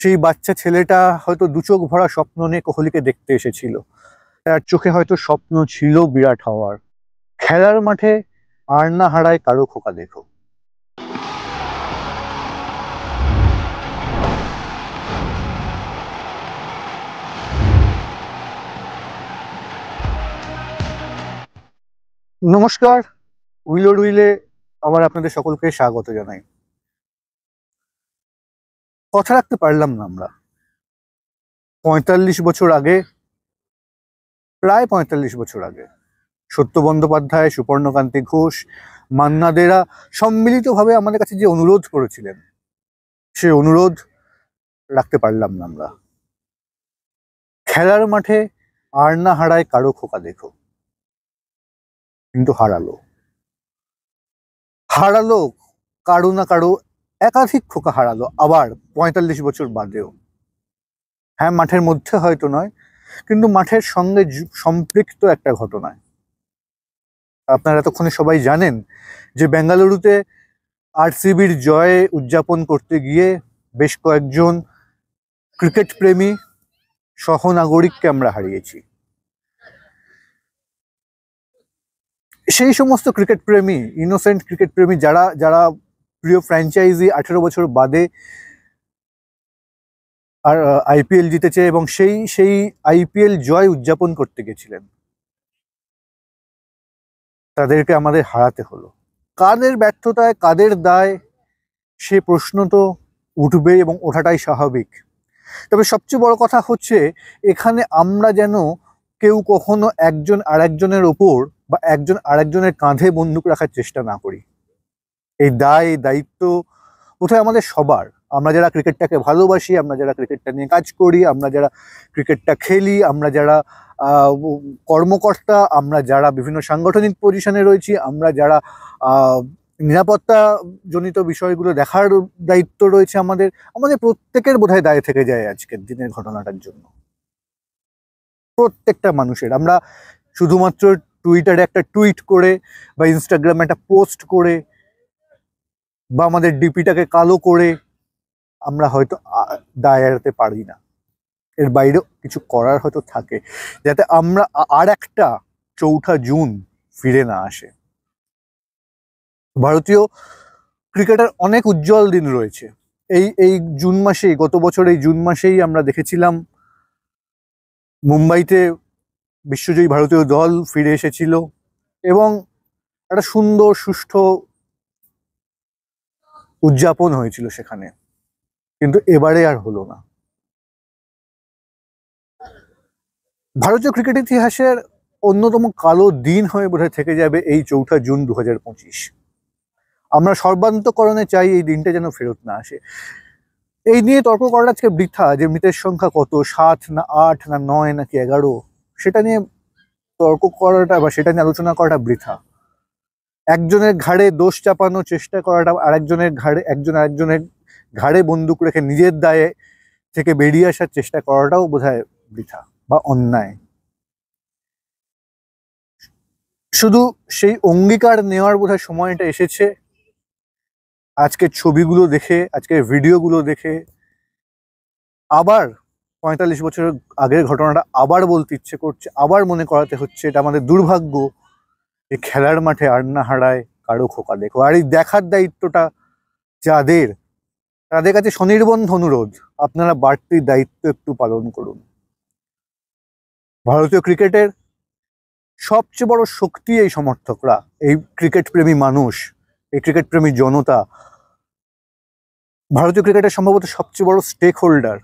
সেই বাচ্চা ছেলেটা হয়তো দু চোখ ভরা স্বপ্ন নিয়ে কোহলিকে দেখতে এসেছিল। তার চোখে হয়তো স্বপ্ন ছিল বিরাট হওয়ার। খেলার মাঠে আর না হারায় কারো খোকা দেখো। নমস্কার, উইলোর উইলে আবার আপনাদের সকলকে স্বাগত জানাই। কথা রাখতে পারলাম না আমরা। ৪৫ বছর আগে, প্রায় ৪৫ বছর আগে সত্য বন্দ্যোপাধ্যায়, সুপর্ণকান্তি ঘোষ, মান্না দেরা সম্মিলিতভাবে আমাদের কাছে যে অনুরোধ করেছিলেন, সে অনুরোধ রাখতে পারলাম না আমরা। খেলার মাঠে আর না হারায় কারো খোকা দেখো। কিন্তু হারালো হারালো কারো না কারো, একাধিক খোকা হারালো, আবার ৪৫ বছর বাদেও। হ্যাঁ, মাঠের মধ্যে হয়তো নয়, কিন্তু মাঠের সঙ্গে সম্পৃক্ত একটা ঘটনায়। আপনারা এতক্ষণে সবাই জানেন যে বেঙ্গালুরুতে আরসিবির জয় উদযাপন করতে গিয়ে বেশ কয়েকজন ক্রিকেট প্রেমী সহনাগরিককে আমরা হারিয়েছি। সেই সমস্ত ক্রিকেট প্রেমী, ইনোসেন্ট ক্রিকেট প্রেমী, যারা যারা প্রিয় ফ্র্যাঞ্চাইজি 18 বছর বাদে আর আইপিএল জিতেছে এবং সেই সেই আইপিএল জয় উদযাপন করতে গেছিলেন, তাদেরকে আমাদের হারাতে হলো। কাদের ব্যর্থতায়, কাদের দায়, সে প্রশ্ন তো উঠবে এবং ওঠাটাই স্বাভাবিক। তবে সবচেয়ে বড় কথা হচ্ছে, এখানে আমরা যেন কেউ কখনো একজন আরেকজনের ওপর বা একজন আরেকজনের কাঁধে বন্দুক রাখার চেষ্টা না করি। এই দায়, এই দায়িত্ব বোধহয় আমাদের সবার। আমরা যারা ক্রিকেটটাকে ভালোবাসি, আমরা যারা ক্রিকেটটা নিয়ে কাজ করি, আমরা যারা ক্রিকেটটা খেলি, আমরা যারা কর্মকর্তা, আমরা যারা বিভিন্ন সাংগঠনিক পজিশনে রয়েছি, আমরা যারা নিরাপত্তা জনিত বিষয়গুলো দেখার দায়িত্ব রয়েছে আমাদের, আমাদের প্রত্যেকের বোধহয় দায় থেকে যায় আজকের দিনের ঘটনাটার জন্য। প্রত্যেকটা মানুষের। আমরা শুধুমাত্র টুইটারে একটা টুইট করে বা ইনস্টাগ্রামে একটা পোস্ট করে বা আমাদের ডিপিটাকে কালো করে আমরা হয়তো দায় এড়াতে পারি না। এর বাইরেও কিছু করার হয়তো থাকে, যাতে আমরা আর একটা ৪ঠা জুন ফিরে না আসে। ভারতীয় ক্রিকেটের অনেক উজ্জ্বল দিন রয়েছে। এই এই জুন মাসেই, গত বছর এই জুন মাসেই আমরা দেখেছিলাম মুম্বাইতে বিশ্বজয়ী ভারতীয় দল ফিরে এসেছিল এবং একটা সুন্দর সুষ্ঠু উদযাপন হয়েছিল সেখানে। কিন্তু এবারে আর হলো না। ভারতীয় ক্রিকেট ইতিহাসের অন্যতম কালো দিন হয়ে বোধহয় থেকে যাবে এই ৪ঠা জুন ২০২৫। আমরা সর্বান্তকরণে চাই এই দিনটা যেন ফেরত না আসে। এই নিয়ে তর্ক করাটা আজকে বৃথা, যে মৃতের সংখ্যা কত, ৭ না ৮ না ৯ নাকি ১১, সেটা নিয়ে তর্ক করাটা বা সেটা নিয়ে আলোচনা করাটা বৃথা। একজনের ঘাড়ে দোষ চাপানোর চেষ্টা করাটা, আরেকজনের ঘাড়ে, একজন আরেকজনের ঘাড়ে বন্দুক রেখে নিজের দায়ে থেকে বেরিয়ে আসার চেষ্টা করাটাও বোধহয় বৃথা বা অন্যায়। শুধু সেই অঙ্গীকার নেওয়ার বোধহয় সময়টা এসেছে। আজকের ছবিগুলো দেখে, আজকের ভিডিওগুলো দেখে আবার ৪৫ বছর আগের ঘটনাটা আবার বলতে ইচ্ছে করছে, আবার মনে করাতে হচ্ছে এটা আমাদের দুর্ভাগ্য। এই খেলার মাঠে আর না হারায় কারো খোকা দেখো। আর এই দেখার দায়িত্বটা যাদের, তাদের কাছে স্বনির্বন্ধ অনুরোধ, আপনারা বাড়তি দায়িত্ব একটু পালন করুন। ভারতীয় ক্রিকেটের সবচেয়ে বড় শক্তি এই সমর্থকরা, এই ক্রিকেট প্রেমী মানুষ, এই ক্রিকেট প্রেমী জনতা। ভারতীয় ক্রিকেটের সম্ভবত সবচেয়ে বড় স্টেক হোল্ডার।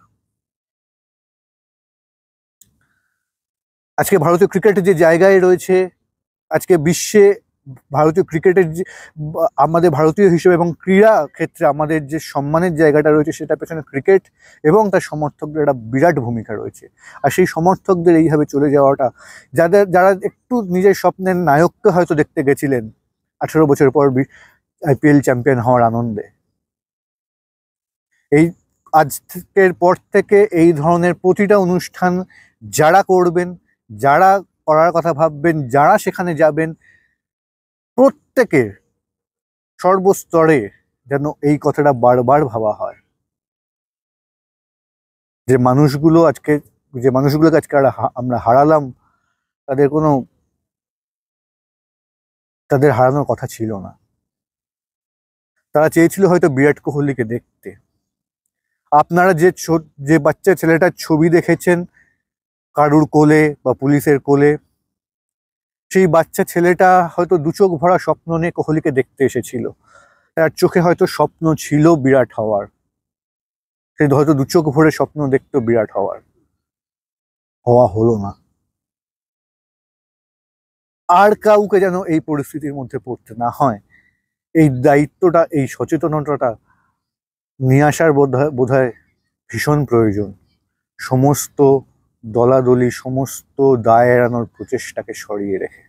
আজকে ভারতীয় ক্রিকেট যে জায়গায় রয়েছে, আজকে বিশ্বে ভারতীয় ক্রিকেটের যে আমাদের ভারতীয় হিসেবে এবং ক্রীড়া ক্ষেত্রে আমাদের যে সম্মানের জায়গাটা রয়েছে, সেটা পেছনে ক্রিকেট এবং তার সমর্থকদের একটা বিরাট ভূমিকা রয়েছে। আর সেই সমর্থকদের এইভাবে চলে যাওয়াটা, যারা একটু নিজের স্বপ্নের নায়ককে হয়তো দেখতে গেছিলেন 18 বছর পর আইপিএল চ্যাম্পিয়ন হওয়ার আনন্দে, এই আজকের পর থেকে এই ধরনের প্রতিটা অনুষ্ঠান যারা করবেন, যারা করার কথা ভাববেন, যারা সেখানে যাবেন, প্রত্যেকের সর্বস্তরে যেন এই কথাটা বারবার ভাবা হয়। যে মানুষগুলোকে আজকে আমরা হারালাম, তাদের হারানোর কথা ছিল না। তারা চেয়েছিল হয়তো বিরাট কোহলিকে দেখতে। আপনারা যে বাচ্চা ছেলেটার ছবি দেখেছেন কারুর কোলে বা পুলিশের কোলে, সেই বাচ্চা ছেলেটা হয়তো দু চোখ ভরা স্বপ্ন নিয়ে কোহলিকে দেখতে এসেছিল। তার চোখে হয়তো স্বপ্ন ছিল বিরাট হওয়ার, সে হয়তো দু চোখ ভরে স্বপ্ন দেখতো বিরাট হওয়া হলো না। আর কাউকে যেন এই পরিস্থিতির মধ্যে পড়তে না হয়, এই দায়িত্বটা, এই সচেতনতাটা নিয়ে আসার বোধহয় ভীষণ প্রয়োজন। সমস্ত দলাদলি, সমস্ত দায় এড়ানোর প্রচেষ্টাকে সরিয়ে রেখে।